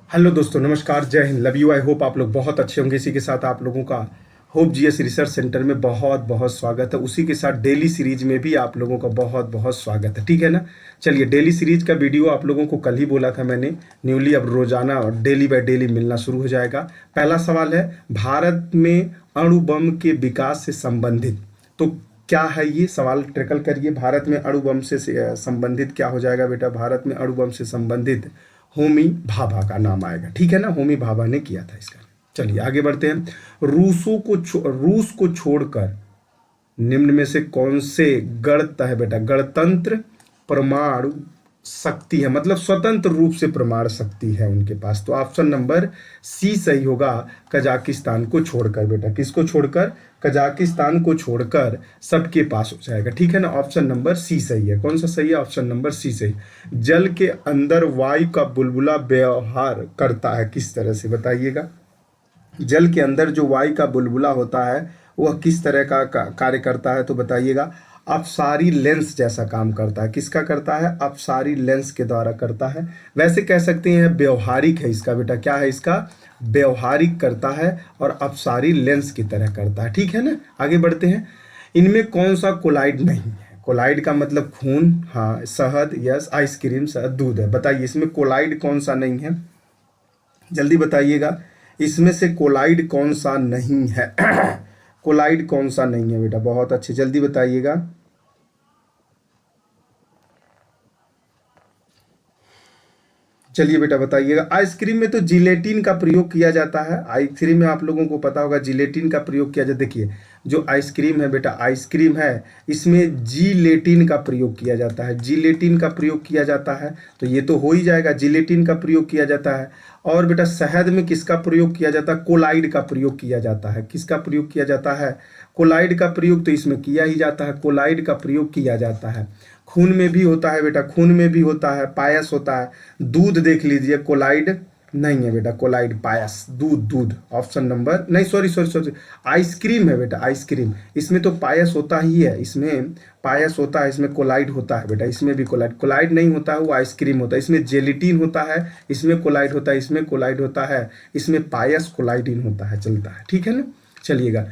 Hello दोस्तों, नमस्कार, जय Hind, love you. I hope आप लोग बहुत अच्छे होंगे। इसी के साथ आप लोगों का होप जीएस रिसर्च सेंटर में बहुत बहुत स्वागत है। उसी के साथ डेली सीरीज में भी आप लोगों का बहुत बहुत स्वागत है, ठीक है ना। चलिए, डेली सीरीज का वीडियो आप लोगों को कल ही बोला था मैंने, न्यूली अब रोजाना और डेली बाय डेली मिलना शुरू हो जाएगा। पहला सवाल है, भारत में अणु बम के विकास से संबंधित तो क्या है ये सवाल, ट्रिकल करिए। भारत में अणु बम से संबंधित क्या हो जाएगा बेटा? भारत में अणु बम से संबंधित होमी भाभा का नाम आएगा, ठीक है ना। होमी भाभा ने किया था इसका। चलिए आगे बढ़ते हैं। रूस को छोड़कर निम्न में से कौन से है बेटा? गणतंत्र परमाणु शक्ति है, मतलब स्वतंत्र रूप से परमाणु शक्ति है उनके पास। तो ऑप्शन नंबर सी सही होगा, कजाकिस्तान को छोड़कर बेटा। किसको छोड़कर? कजाकिस्तान को छोड़कर सबके पास हो जाएगा, ठीक है ना। ऑप्शन नंबर सी सही है। कौन सा सही है? ऑप्शन नंबर सी सही। जल के अंदर वायु का बुलबुला व्यवहार करता है किस तरह से, बताइएगा। जल के अंदर जो वायु का बुलबुला होता है वह किस तरह का कार्य करता है, तो बताइएगा। अपसारी लेंस जैसा काम करता है। किसका करता है? अपसारी लेंस के द्वारा करता है। वैसे कह सकते हैं व्यवहारिक है इसका बेटा। क्या है इसका? व्यवहारिक करता है और अपसारी लेंस की तरह करता है, ठीक है ना। आगे बढ़ते हैं। इनमें कौन सा कोलाइड नहीं है? कोलाइड का मतलब खून, हाँ। शहद, यस। आइसक्रीम, शहद, दूध है। बताइए इसमें कोलाइड कौन सा नहीं है? जल्दी बताइएगा, इसमें से कोलाइड कौन सा नहीं है? कोलाइड कौन सा नहीं है बेटा? बहुत अच्छे, जल्दी बताइएगा। चलिए बेटा बताइएगा। आइसक्रीम में तो जिलेटिन का प्रयोग किया जाता है। आइसक्रीम में आप लोगों को पता होगा जिलेटिन का प्रयोग किया जाता है। देखिए, जो आइसक्रीम है बेटा, आइसक्रीम है, इसमें जिलेटिन का प्रयोग किया जाता है। जिलेटिन का प्रयोग किया जाता है, तो ये तो हो ही जाएगा, जिलेटिन का प्रयोग किया जाता है। और बेटा शहद में किसका प्रयोग किया जाता है? कोलाइड का प्रयोग किया जाता है। किसका प्रयोग किया जाता है? कोलाइड का प्रयोग तो इसमें किया ही जाता है, कोलाइड का प्रयोग किया जाता है। खून में भी होता है बेटा, खून में भी होता है, पायस होता है। दूध देख लीजिए, कोलाइड नहीं है बेटा, कोलाइड पायस, दूध, दूध। ऑप्शन नंबर नहीं, सॉरी सॉरी सॉरी, आइसक्रीम है बेटा, आइसक्रीम। इसमें तो पायस होता ही है, इसमें पायस होता है, इसमें कोलाइड होता है बेटा। इसमें भी कोलाइड नहीं होता है, वो आइसक्रीम होता है। इसमें जेलिटिन होता है, इसमें कोलाइड होता है, इसमें कोलाइड होता है, इसमें पायस कोलाइडिन होता है, चलता है, ठीक है ना। चलिएगा,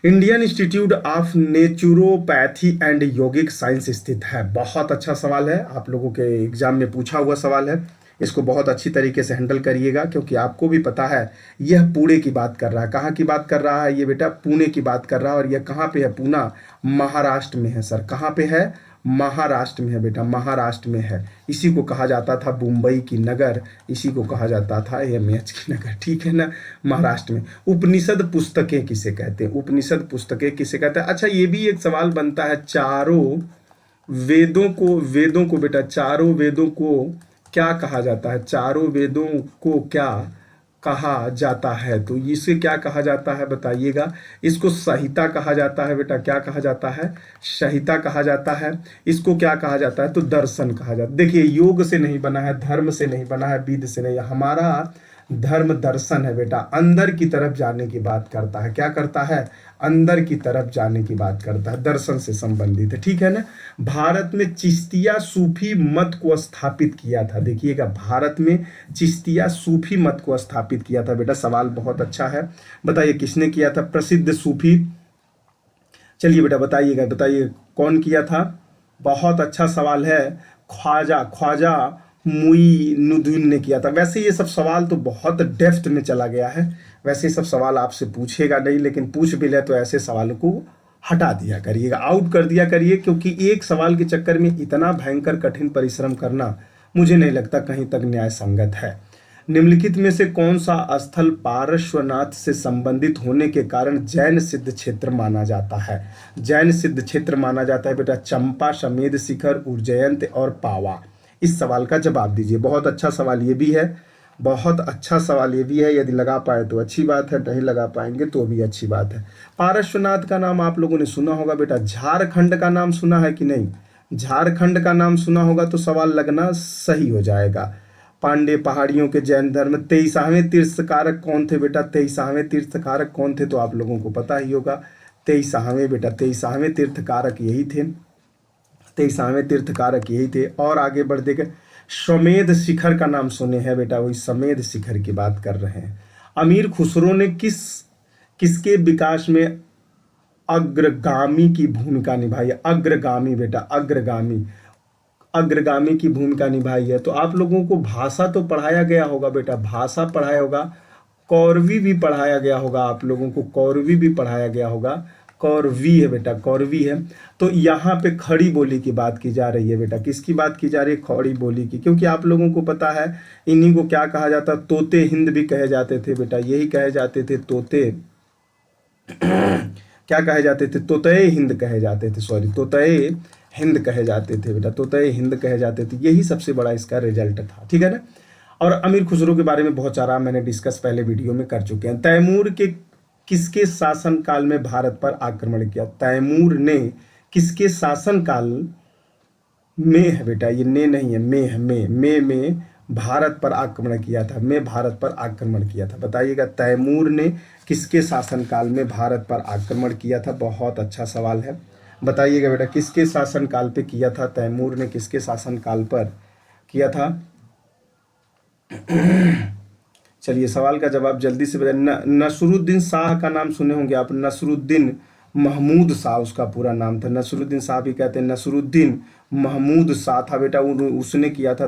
Indian institute of naturopathy and yogic science स्थित है। बहुत अच्छा सवाल है, आप लोगों के एग्जाम में पूछा हुआ सवाल है। इसको बहुत अच्छी तरीके से हैंडल करिएगा, क्योंकि आपको भी पता है यह पुणे की बात कर रहा है। कहाँ की बात कर रहा है ये बेटा? पुणे की बात कर रहा है। और यह कहाँ पे है? पूना महाराष्ट्र में है सर। कहाँ पे है? महाराष्ट्र में है बेटा, महाराष्ट्र में है। इसी को कहा जाता था मुंबई की नगर, इसी को कहा जाता था एमएच की नगर, ठीक है ना, महाराष्ट्र में। उपनिषद पुस्तकें किसे कहते हैं? उपनिषद पुस्तकें किसे कहते हैं? अच्छा, ये भी एक सवाल बनता है, चारों वेदों को बेटा, चारों वेदों को क्या कहा जाता है? चारों वेदों को क्या कहा जाता है? तो इसे क्या कहा जाता है बताइएगा। इसको संहिता कहा जाता है बेटा। क्या कहा जाता है? संहिता कहा जाता है। इसको क्या कहा जाता है? तो दर्शन कहा जाता है। देखिए, योग से नहीं बना है, धर्म से नहीं बना है, विद से नहीं, हमारा धर्म दर्शन है बेटा। अंदर की तरफ जाने की बात करता है। क्या करता है? अंदर की तरफ जाने की बात करता है, दर्शन से संबंधित है, ठीक है ना। भारत में चिश्तिया सूफी मत को स्थापित किया था। देखिएगा, भारत में चिश्तिया सूफी मत को स्थापित किया था बेटा। सवाल बहुत अच्छा है, बताइए किसने किया था? प्रसिद्ध सूफी, चलिए बेटा बताइएगा, बताइए कौन किया था? बहुत अच्छा सवाल है। ख्वाजा ख्वाजा मुइनुद्दीन ने किया था। वैसे ये सब सवाल तो बहुत डेप्थ में चला गया है। वैसे ये सब सवाल आपसे पूछेगा नहीं, लेकिन पूछ भी ले तो ऐसे सवालों को हटा दिया करिएगा, आउट कर दिया करिए, क्योंकि एक सवाल के चक्कर में इतना भयंकर कठिन परिश्रम करना मुझे नहीं लगता कहीं तक न्याय संगत है। निम्नलिखित में से कौन सा स्थल पार्श्वनाथ से संबंधित होने के कारण जैन सिद्ध क्षेत्र माना जाता है? जैन सिद्ध क्षेत्र माना जाता है बेटा चंपा, समेध शिखर, उज्जैन और पावा। इस सवाल का जवाब दीजिए। बहुत अच्छा सवाल ये भी है, बहुत अच्छा सवाल ये भी है। यदि लगा पाए तो अच्छी बात है, नहीं लगा पाएंगे तो भी अच्छी बात है। पार्श्वनाथ का नाम आप लोगों ने सुना होगा बेटा। झारखंड का नाम सुना है कि नहीं? झारखंड का नाम सुना होगा तो सवाल लगना सही हो जाएगा। पांडे पहाड़ियों के जैन धर्म 23वें तीर्थकारक कौन थे बेटा? 23वें तीर्थकारक कौन थे? तो आप लोगों को पता ही होगा। 23वें बेटा, 23वें तीर्थकारक यही थे, 23वें तीर्थकारक यही थे। और आगे बढ़ देगा, समेध शिखर का नाम सुने हैं बेटा, वही समेध शिखर की बात कर रहे हैं। अमीर खुसरो ने किसके विकास में अग्रगामी की भूमिका निभाई है? अग्रगामी बेटा, अग्रगामी, अग्रगामी की भूमिका निभाई है। तो आप लोगों को भाषा तो पढ़ाया गया होगा बेटा, भाषा पढ़ाया होगा, कौरवी भी पढ़ाया गया होगा, आप लोगों को कौरवी भी पढ़ाया गया होगा। कौरवी है बेटा, कौरवी है। तो यहाँ पे खड़ी बोली की बात की जा रही है बेटा, किसकी बात की जा रही है? खड़ी बोली की। क्योंकि आप लोगों को पता है इन्हीं को क्या कहा जाता, तोते हिंद भी कहे जाते थे बेटा, यही कहे जाते थे तोते क्या कहे जाते थे? तोतए हिंद कहे जाते थे, सॉरी, तोतए हिंद कहे जाते थे बेटा, तोतए हिंद कहे जाते थे। यही सबसे बड़ा इसका रिजल्ट था, ठीक है ना। और अमीर खुसरो के बारे में बहुत सारा मैंने डिस्कस पहले वीडियो में कर चुके हैं। तैमूर के किसके शासन काल में भारत पर आक्रमण किया? तैमूर ने किसके शासन काल में है बेटा, ये ने नहीं है, में है, में भारत पर आक्रमण किया था, में भारत पर आक्रमण किया था। बताइएगा तैमूर ने किसके शासन काल में भारत पर आक्रमण किया था? बहुत अच्छा सवाल है, बताइएगा बेटा किसके शासन काल पे किया था? तैमूर ने किसके शासन काल पर किया था? चलिए सवाल का जवाब जल्दी से बताइए। नसरुद्दीन शाह का नाम सुने होंगे आप, नसरुद्दीन महमूद शाह उसका पूरा नाम था। नसरुद्दीन शाह भी कहते हैं, नसरुद्दीन महमूद शाह था बेटा। उसने किया था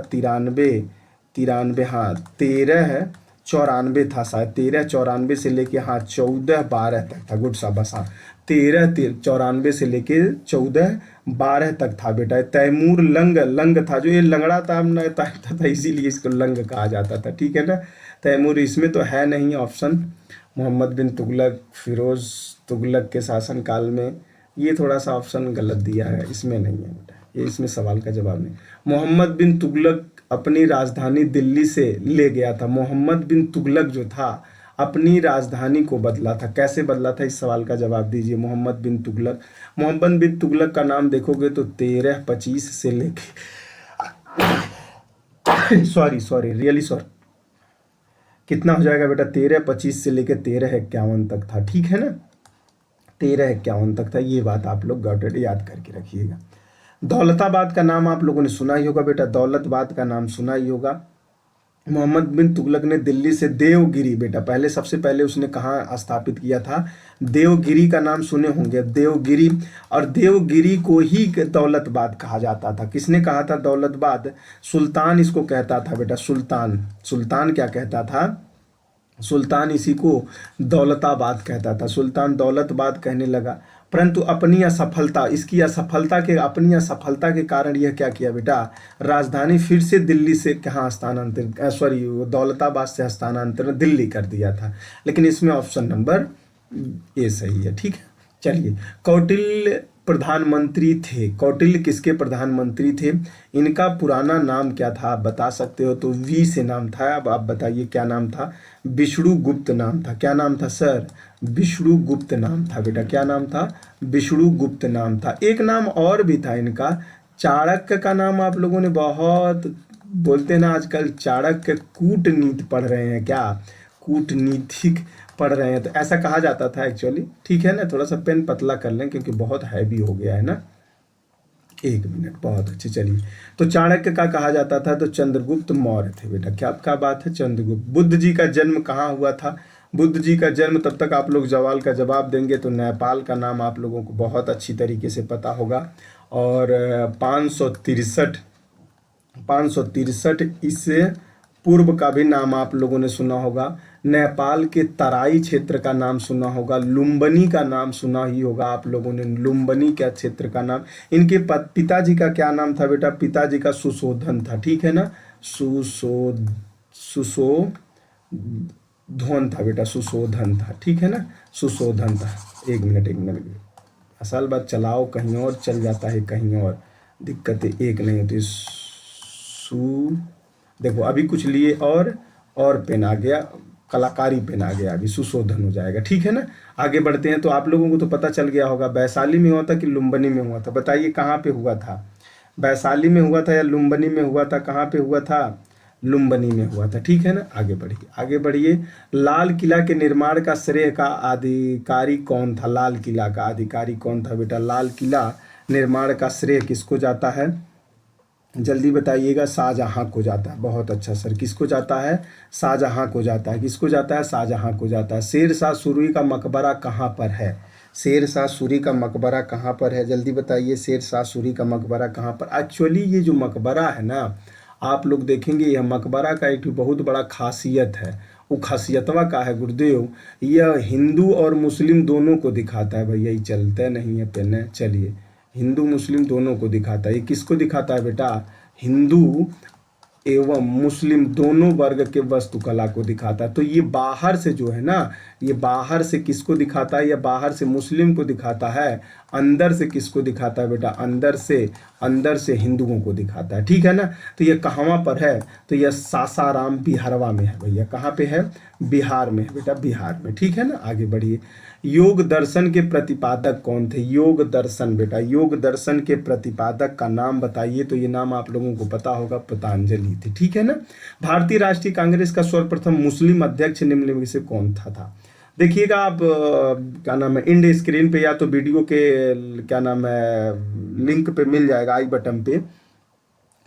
93, हाँ 1394 था शायद, 1394 से लेके हाँ 1412 तक था। गुड शाबाश, हाँ 1394 से लेके 1412 तक था बेटा। तैमूर लंग था, जो ये लंगड़ा था इसीलिए इसको लंग कहा जाता था, ठीक है ना। तैमूर इसमें तो है नहीं ऑप्शन। मोहम्मद बिन तुगलक, फिरोज तुगलक के शासन काल में, ये थोड़ा सा ऑप्शन गलत दिया है, इसमें नहीं है बेटा, ये इसमें सवाल का जवाब नहीं। मोहम्मद बिन तुगलक अपनी राजधानी दिल्ली से ले गया था। मोहम्मद बिन तुगलक जो था अपनी राजधानी को बदला था, कैसे बदला था? इस सवाल का जवाब दीजिए। मोहम्मद बिन तुगलक, मोहम्मद बिन तुगलक का नाम देखोगे तो 1325 से लेके सॉरी रियली सॉरी, कितना हो जाएगा बेटा? 1325 से लेके 1351 तक था, ठीक है ना, 1351 तक था। ये बात आप लोग गॉटेड याद करके रखिएगा। दौलताबाद का नाम आप लोगों ने सुना ही होगा बेटा, दौलताबाद का नाम सुना ही होगा। मोहम्मद बिन तुगलक ने दिल्ली से देवगिरी बेटा, पहले सबसे पहले उसने कहाँ स्थापित किया था? देवगिरी का नाम सुने होंगे, देवगिरी। और देवगिरी को ही दौलताबाद कहा जाता था। किसने कहा था दौलताबाद? सुल्तान इसको कहता था बेटा, सुल्तान क्या कहता था? सुल्तान इसी को दौलताबाद कहता था। सुल्तान दौलताबाद कहने लगा, परंतु अपनी असफलता अपनी असफलता के कारण यह क्या किया बेटा? राजधानी फिर से दिल्ली से कहाँ स्थानांतरित, दौलताबाद से स्थानांतरण दिल्ली कर दिया था। लेकिन इसमें ऑप्शन नंबर ए सही है, ठीक है। चलिए, कौटिल्य प्रधानमंत्री थे। कौटिल्य किसके प्रधानमंत्री थे? इनका पुराना नाम क्या था आप बता सकते हो? तो वी से नाम था। अब आप बताइए क्या नाम था? विष्णुगुप्त नाम था। क्या नाम था सर? विष्णुगुप्त नाम था बेटा। क्या नाम था? विष्णुगुप्त नाम था। एक नाम और भी था इनका, चाणक्य का नाम आप लोगों ने बहुत बोलते हैं ना आजकल, चाणक्य कूटनीति पढ़ रहे हैं क्या? कूटनीतिक पढ़ रहे हैं, तो ऐसा कहा जाता था एक्चुअली, ठीक है ना। थोड़ा सा पेन पतला कर लें क्योंकि बहुत हैवी हो गया है ना। एक मिनट, बहुत अच्छे। चलिए, तो चाणक्य का कहा जाता था, तो चंद्रगुप्त मौर्य थे बेटा। क्या बात है? चंद्रगुप्त। बुद्ध जी का जन्म कहाँ हुआ था? बुद्ध जी का जन्म, तब तक आप लोग सवाल का जवाब देंगे तो नेपाल का नाम आप लोगों को बहुत अच्छी तरीके से पता होगा। और 563 इससे पूर्व का भी नाम आप लोगों ने सुना होगा। नेपाल के तराई क्षेत्र का नाम सुना होगा। लुम्बिनी का नाम सुना ही होगा आप लोगों ने, लुम्बिनी का क्षेत्र का नाम। इनके पिताजी का क्या नाम था बेटा? पिताजी का सुशोधन था, ठीक है ना। सुशोधन था बेटा, सुशोधन था, ठीक है ना, सुशोधन था। एक मिनट, असल बात चलाओ कहीं और चल जाता है, कहीं और दिक्कत एक नहीं होती। देखो अभी कुछ लिए और पेन आ गया, कलाकारी पेन आ गया, अभी सुशोधन हो जाएगा, ठीक है ना। आगे बढ़ते हैं। तो आप लोगों को तो पता चल गया होगा वैशाली में हुआ था कि लुम्बिनी में हुआ था? बताइए कहाँ पे हुआ था? वैशाली में हुआ था या लुम्बिनी में हुआ था? कहाँ पे हुआ था? लुम्बिनी में हुआ था, ठीक है ना। आगे बढ़िए। लाल किला के निर्माण का श्रेय का अधिकारी कौन था? लाल किला का अधिकारी कौन था बेटा? लाल किला निर्माण का श्रेय किसको जाता है? जल्दी बताइएगा। शाहजहां को जाता है। बहुत अच्छा सर, किसको जाता है? शाहजहां को जाता है। किसको जाता है? शाहजहां को जाता है। शेर शाह सूरी का मकबरा कहाँ पर है? शेर शाह सूरी का मकबरा कहाँ पर है? जल्दी बताइए, शेर शाह सूरी का मकबरा कहाँ पर? एक्चुअली ये जो मकबरा है ना, आप लोग देखेंगे यह मकबरा का एक बहुत बड़ा खासियत है। वो खासियतवा का है गुरुदेव, यह हिंदू और मुस्लिम दोनों को दिखाता है। भैया ये चलते नहीं है पेन, चलिए, हिंदू मुस्लिम दोनों को दिखाता है। ये किसको दिखाता है बेटा? हिंदू एवं मुस्लिम दोनों वर्ग के वास्तुकला को दिखाता है। तो ये बाहर से जो है ना, ये बाहर से किसको दिखाता है? ये बाहर से मुस्लिम को दिखाता है। अंदर से किसको दिखाता है बेटा? अंदर से हिंदुओं को दिखाता है। ठीक है ना? तो ये कहाँ पर है? तो यह सासाराम बिहारवा में है। भैया कहाँ पे है? बिहार में है बेटा, बिहार में। ठीक है ना? आगे बढ़िए। योग दर्शन के प्रतिपादक कौन थे? योग दर्शन बेटा, योग दर्शन के प्रतिपादक का नाम बताइए। तो ये नाम आप लोगों को पता होगा, पतंजलि थे। ठीक है ना? भारतीय राष्ट्रीय कांग्रेस का सर्वप्रथम मुस्लिम अध्यक्ष निम्नलिखित में से कौन था? देखिएगा आप, क्या नाम है, इंड स्क्रीन पे या तो वीडियो के क्या नाम है लिंक पे मिल जाएगा, आई बटन पे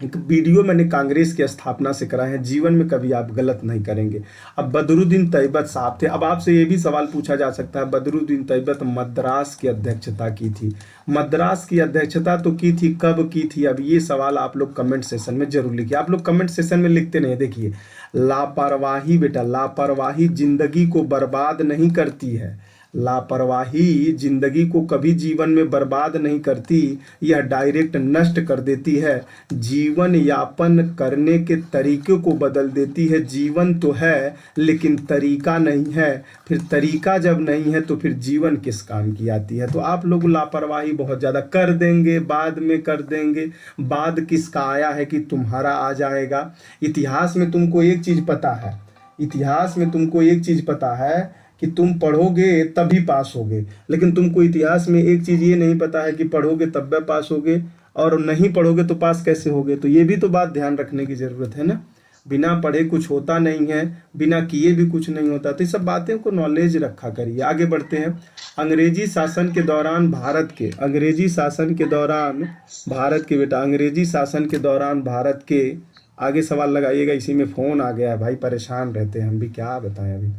एक वीडियो मैंने कांग्रेस की स्थापना से करा है। जीवन में कभी आप गलत नहीं करेंगे। अब बदरुद्दीन तैयबत साहब थे। अब आपसे ये भी सवाल पूछा जा सकता है, बदरुद्दीन तैयबत मद्रास की अध्यक्षता की थी। मद्रास की अध्यक्षता तो की थी, कब की थी? अब ये सवाल आप लोग कमेंट सेशन में जरूर लिखिए। आप लोग कमेंट सेशन में लिखते नहीं, देखिए, लापरवाही बेटा, लापरवाही जिंदगी को बर्बाद नहीं करती है। लापरवाही जिंदगी को कभी जीवन में बर्बाद नहीं करती, यह डायरेक्ट नष्ट कर देती है। जीवन यापन करने के तरीके को बदल देती है। जीवन तो है लेकिन तरीका नहीं है। फिर तरीका जब नहीं है तो फिर जीवन किस काम की आती है? तो आप लोग लापरवाही बहुत ज़्यादा कर देंगे, बाद में कर देंगे। बाद किसका आया है कि तुम्हारा आ जाएगा। इतिहास में तुमको एक चीज़ पता है, इतिहास में तुमको एक चीज़ पता है कि तुम पढ़ोगे तभी पास होगे, लेकिन तुमको इतिहास में एक चीज़ ये नहीं पता है कि पढ़ोगे तब पास होगे, और नहीं पढ़ोगे तो पास कैसे होगे। तो ये भी तो बात ध्यान रखने की ज़रूरत है ना। बिना पढ़े कुछ होता नहीं है, बिना किए भी कुछ नहीं होता। तो ये सब बातें को नॉलेज रखा करिए। आगे बढ़ते हैं। अंग्रेजी शासन के दौरान भारत के, अंग्रेजी शासन के दौरान भारत के बेटा, अंग्रेजी शासन के दौरान भारत के, आगे सवाल लगाइएगा। इसी में फ़ोन आ गया है भाई, परेशान रहते हैं हम भी, क्या बताएं अभी।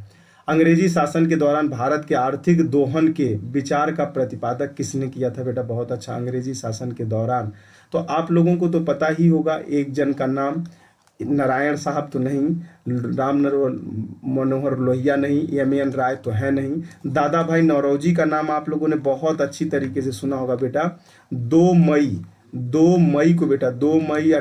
अंग्रेजी शासन के दौरान भारत के आर्थिक दोहन के विचार का प्रतिपादक किसने किया था बेटा? बहुत अच्छा, अंग्रेजी शासन के दौरान। तो आप लोगों को तो पता ही होगा, एक जन का नाम, नारायण साहब तो नहीं, राम मनोहर लोहिया नहीं, एम राय तो है नहीं, दादा भाई नौरोजी का नाम आप लोगों ने बहुत अच्छी तरीके से सुना होगा बेटा। 2 मई को बेटा, 2 मई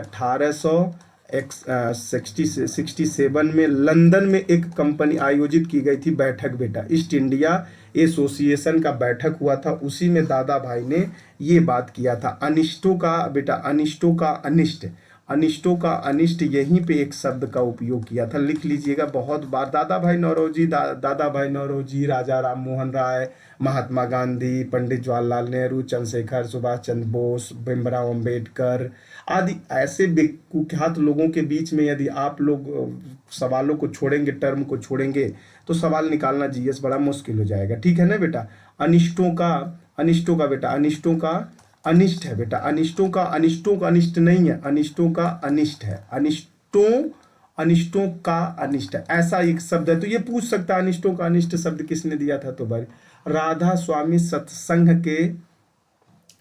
1867 में लंदन में एक कंपनी आयोजित की गई थी बैठक बेटा, ईस्ट इंडिया एसोसिएशन का बैठक हुआ था। उसी में दादा भाई ने ये बात किया था। अनिष्टों का बेटा, अनिष्टों का अनिष्ट, अनिष्टों का अनिष्ट, यहीं पे एक शब्द का उपयोग किया था। लिख लीजिएगा बहुत बार। दादा भाई नौरोजी, दादा भाई नौरोजी, राजा राम मोहन राय, महात्मा गांधी, पंडित जवाहरलाल नेहरू, चंद्रशेखर, सुभाष चंद्र बोस, भीमराव अंबेडकर आदि ऐसे कुख्यात लोगों के बीच में यदि आप लोग सवालों को छोड़ेंगे, टर्म को छोड़ेंगे, तो सवाल निकालना जीएस बड़ा मुश्किल हो जाएगा। ठीक है ना बेटा? अनिष्टों का, अनिष्टों का बेटा, अनिष्टों का अनिष्ट है बेटा। अनिष्टों का, अनिष्टों का अनिष्ट नहीं है, अनिष्टों का अनिष्ट है। अनिष्टों, अनिष्टों का अनिष्ट है, ऐसा एक शब्द है। तो ये पूछ सकता है अनिष्टों का अनिष्ट शब्द किसने दिया था? तो भाई राधा स्वामी सत्संग के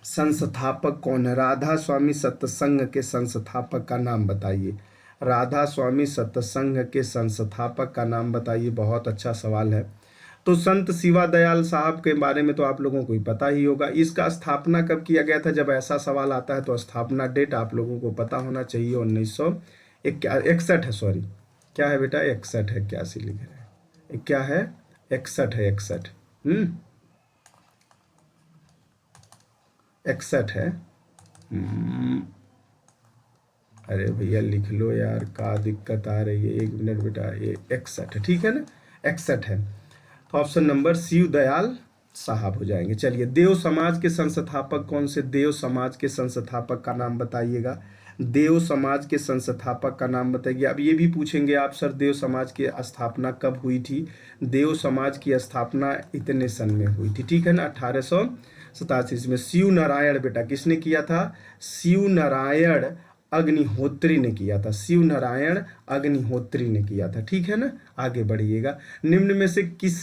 संस्थापक कौन है? राधा स्वामी सत्संग के संस्थापक का नाम बताइए। राधा स्वामी सत्संग के संस्थापक का नाम बताइए। बहुत अच्छा सवाल है। तो संत शिवा दयाल साहब के बारे में तो आप लोगों को ही पता ही होगा। इसका स्थापना कब किया गया था? जब ऐसा सवाल आता है तो स्थापना डेट आप लोगों को पता होना चाहिए। 1961 है, सॉरी, क्या है बेटा? 61 है, 81 लिख रहे हैं, क्या है? 61 है, 61। 61 है। अरे भैया लिख लो यार, का दिक्कत आ रही है, 1 मिनट बेटा। ये 61 है, ठीक है ना? 61 है। तो ऑप्शन नंबर शिव दयाल साहब हो जाएंगे। चलिए, देव समाज के संस्थापक कौन से? देव समाज के संस्थापक का नाम बताइएगा। देव समाज के संस्थापक का नाम बताइए। अब ये भी पूछेंगे आप, सर देव समाज की स्थापना कब हुई थी? देव समाज की स्थापना इतने सन में हुई थी, ठीक है ना? 1887 में। शिव नारायण बेटा किसने किया था? शिव नारायण अग्निहोत्री ने किया था, शिव नारायण अग्निहोत्री ने किया था। ठीक है ना, आगे बढ़िएगा। निम्न में से किस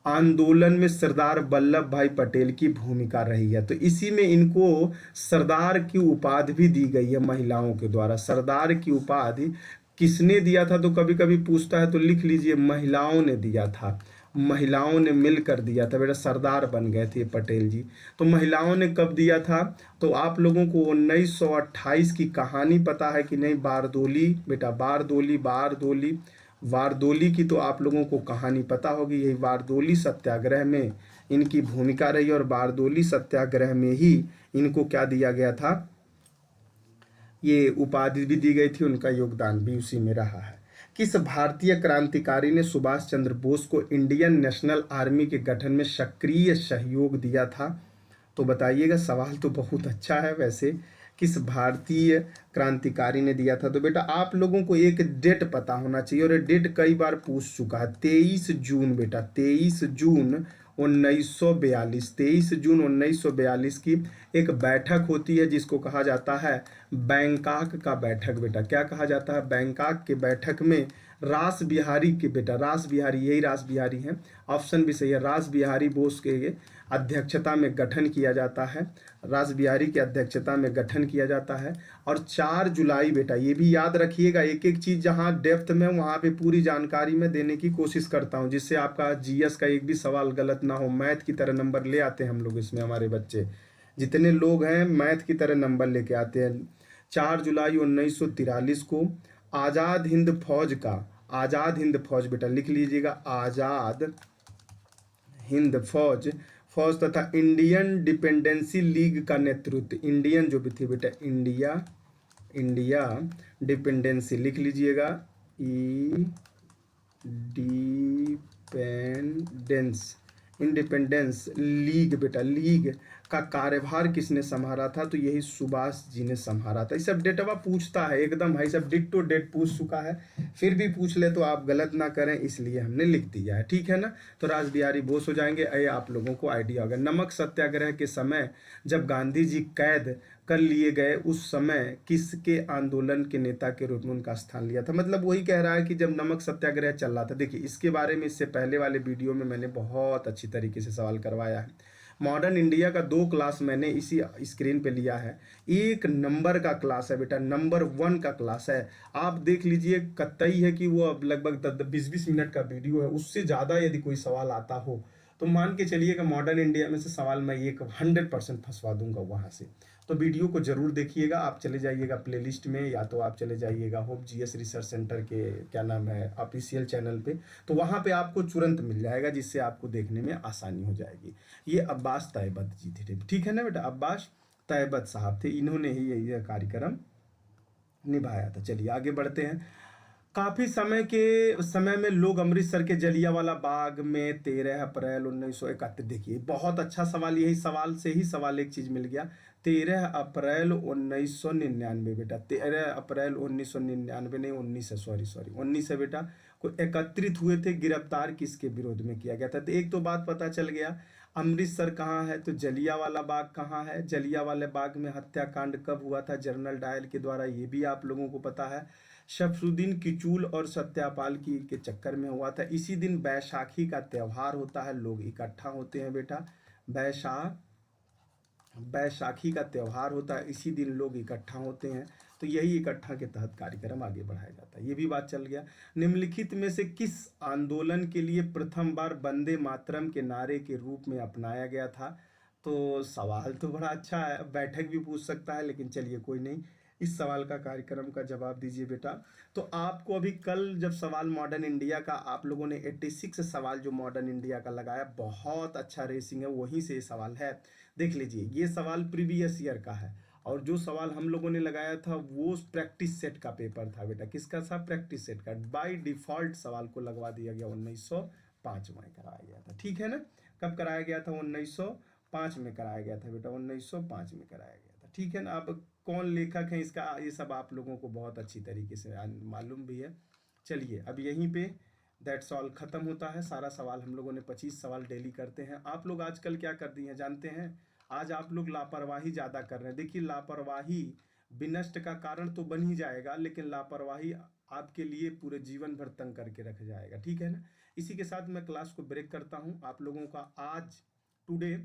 आंदोलन में सरदार वल्लभ भाई पटेल की भूमिका रही है? तो इसी में इनको सरदार की उपाधि भी दी गई है महिलाओं के द्वारा। सरदार की उपाधि किसने दिया था? तो कभी कभी पूछता है तो लिख लीजिए, महिलाओं ने दिया था। महिलाओं ने मिलकर दिया था बेटा, सरदार बन गए थे पटेल जी। तो महिलाओं ने कब दिया था? तो आप लोगों को 1928 की कहानी पता है कि नहीं? बारदोली बेटा, बारदोली बारदोली वारदोली की तो आप लोगों को कहानी पता होगी। यही वारदोली सत्याग्रह में इनकी भूमिका रही और बारदोली सत्याग्रह में ही इनको क्या दिया गया था? ये उपाधि भी दी गई थी, उनका योगदान भी उसी में रहा है। किस भारतीय क्रांतिकारी ने सुभाष चंद्र बोस को इंडियन नेशनल आर्मी के गठन में सक्रिय सहयोग दिया था? तो बताइएगा, सवाल तो बहुत अच्छा है वैसे। किस भारतीय क्रांतिकारी ने दिया था? तो बेटा आप लोगों को एक डेट पता होना चाहिए और ये डेट कई बार पूछ चुका है। 23 जून बेटा, 23 जून 1942, 23 जून 1942 की एक बैठक होती है जिसको कहा जाता है बैंकॉक का बैठक। बेटा क्या कहा जाता है? बैंकॉक के बैठक में रास बिहारी के बेटा, रास बिहारी, यही रास बिहारी हैं, ऑप्शन भी सही है, रास बिहारी बोस के अध्यक्षता में गठन किया जाता है। रास बिहारी की अध्यक्षता में गठन किया जाता है। और 4 जुलाई बेटा, ये भी याद रखिएगा, एक एक चीज़ जहाँ डेप्थ में वहाँ पे पूरी जानकारी में देने की कोशिश करता हूँ, जिससे आपका जीएस का एक भी सवाल गलत ना हो। मैथ की तरह नंबर ले आते हैं हम लोग इसमें, हमारे बच्चे जितने लोग हैं मैथ की तरह नंबर लेके आते हैं। 4 जुलाई 1943 को आज़ाद हिंद फौज का, आज़ाद हिंद फौज बेटा लिख लीजिएगा, आज़ाद हिंद फौज फौज तथा इंडियन डिपेंडेंसी लीग का नेतृत्व, इंडियन जो भी थी बेटा, इंडिया डिपेंडेंसी लिख लीजिएगा, ई डिपेंडेंस इंडिपेंडेंस लीग बेटा, लीग का कार्यभार किसने संभाला था? तो यही सुभाष जी ने संभाला था। ये सब डेटवा पूछता है एकदम, भाई सब डिट्टो डेट पूछ चुका है, फिर भी पूछ ले तो आप गलत ना करें, इसलिए हमने लिख दिया है। ठीक है ना, तो रास बिहारी बोस हो जाएंगे। ये आप लोगों को आइडिया होगा। नमक सत्याग्रह के समय जब गांधी जी कैद कर लिए गए, उस समय किसके आंदोलन के नेता के रूप में उनका स्थान लिया था? मतलब वही कह रहा है कि जब नमक सत्याग्रह चल रहा था। देखिए इसके बारे में इससे पहले वाले वीडियो में मैंने बहुत अच्छी तरीके से सवाल करवाया है। मॉडर्न इंडिया का 2 क्लास मैंने इसी स्क्रीन पे लिया है। एक नंबर का क्लास है बेटा, नंबर 1 का क्लास है। आप देख लीजिए, कतई है कि वो अब लगभग 20-20 मिनट का वीडियो है, उससे ज़्यादा यदि कोई सवाल आता हो तो मान के चलिएगा मॉडर्न इंडिया में से सवाल मैं एक 100% फंसवा दूंगा वहाँ से। तो वीडियो को जरूर देखिएगा। आप चले जाइएगा प्लेलिस्ट में, या तो आप चले जाइएगा होप जीएस रिसर्च सेंटर के क्या नाम है ऑफिशियल चैनल पे, तो वहाँ पे आपको तुरंत मिल जाएगा, जिससे आपको देखने में आसानी हो जाएगी। ये अब्बास तैयबत जी थे, ठीक है ना बेटा, अब्बास तैयबत साहब थे, इन्होंने ही यह कार्यक्रम निभाया था। चलिए आगे बढ़ते हैं। काफी समय में लोग अमृतसर के जलियांवाला बाग में 13 अप्रैल 1971, देखिए बहुत अच्छा सवाल, यही सवाल से ही सवाल एक चीज मिल गया। 13 अप्रैल 1999 बेटा, 13 अप्रैल 1999 नहीं 19 है, सॉरी 19 है बेटा, को एकत्रित हुए थे। गिरफ्तार किसके विरोध में किया गया था? तो एक तो बात पता चल गया, अमृतसर कहाँ है, तो जलियांवाला बाग कहाँ है, जलियांवाला बाग में हत्याकांड कब हुआ था? जनरल डायल के द्वारा, ये भी आप लोगों को पता है। शमसुद्दीन किचूल और सत्यापाल की के चक्कर में हुआ था। इसी दिन बैसाखी का त्यौहार होता है, लोग इकट्ठा होते हैं बेटा। बैसाखी का त्यौहार होता है, इसी दिन लोग इकट्ठा होते हैं। तो यही इकट्ठा के तहत कार्यक्रम आगे बढ़ाया जाता है, ये भी बात चल गया। निम्नलिखित में से किस आंदोलन के लिए प्रथम बार वंदे मातरम के नारे के रूप में अपनाया गया था? तो सवाल तो बड़ा अच्छा है, बैठक भी पूछ सकता है, लेकिन चलिए कोई नहीं, इस सवाल का कार्यक्रम का जवाब दीजिए बेटा। तो आपको अभी कल जब सवाल मॉडर्न इंडिया का आप लोगों ने 86 सवाल जो मॉडर्न इंडिया का लगाया, बहुत अच्छा रेसिंग है, वहीं से ये सवाल है। देख लीजिए, ये सवाल प्रीवियस ईयर का है, और जो सवाल हम लोगों ने लगाया था वो प्रैक्टिस सेट का पेपर था बेटा। किसका था? प्रैक्टिस सेट का। बाय डिफॉल्ट सवाल को लगवा दिया गया, 1905 में कराया गया था। ठीक है ना, कब कराया गया था? 1905 में कराया गया था बेटा, 1905 में कराया गया था। ठीक है ना। अब कौन लेखक है इसका, ये सब आप लोगों को बहुत अच्छी तरीके से मालूम भी है। चलिए अब यहीं पे दैट्स ऑल खत्म होता है सारा सवाल। हम लोगों ने 25 सवाल डेली करते हैं। आप लोग आजकल क्या कर दिए हैं जानते हैं? आज आप लोग लापरवाही ज़्यादा कर रहे हैं। देखिए लापरवाही विनष्ट का कारण तो बन ही जाएगा, लेकिन लापरवाही आपके लिए पूरे जीवन भर तंग करके रख जाएगा, ठीक है ना। इसी के साथ मैं क्लास को ब्रेक करता हूं। आप लोगों का आज टुडे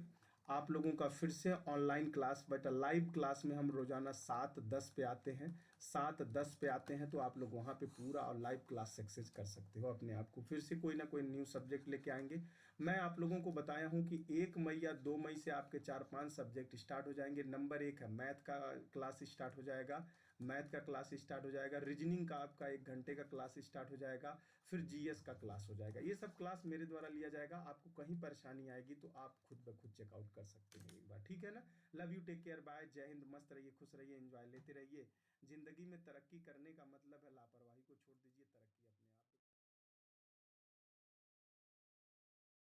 आप लोगों का फिर से online class, but live class में हम रोजाना 7:10 पे आते हैं। 7:10 पे आते हैं तो आप लोग वहाँ पे पूरा और लाइव क्लास सक्सेस कर सकते हो अपने आप को। फिर से कोई ना कोई न्यू सब्जेक्ट लेके आएंगे। मैं आप लोगों को बताया हूँ कि 1 मई या 2 मई से आपके 4-5 सब्जेक्ट स्टार्ट हो जाएंगे। नंबर 1 है मैथ का क्लास स्टार्ट हो जाएगा। मैथ का क्लास स्टार्ट हो जाएगा। रीजनिंग का आपका 1 घंटे का क्लास स्टार्ट हो जाएगा। फिर जीएस का क्लास हो जाएगा। ये सब क्लास मेरे द्वारा लिया जाएगा। आपको कहीं परेशानी आएगी तो आप खुद ब खुद चेकआउट कर सकते हैं एक बार, ठीक है ना। Love you, take care, bye, जय हिंद। मस्त रहिए, खुश रहिए, एंजॉय लेते रहिए। जिंदगी में तरक्की करने का मतलब है लापरवाही को छोड़ दीजिए, तरक्की अपने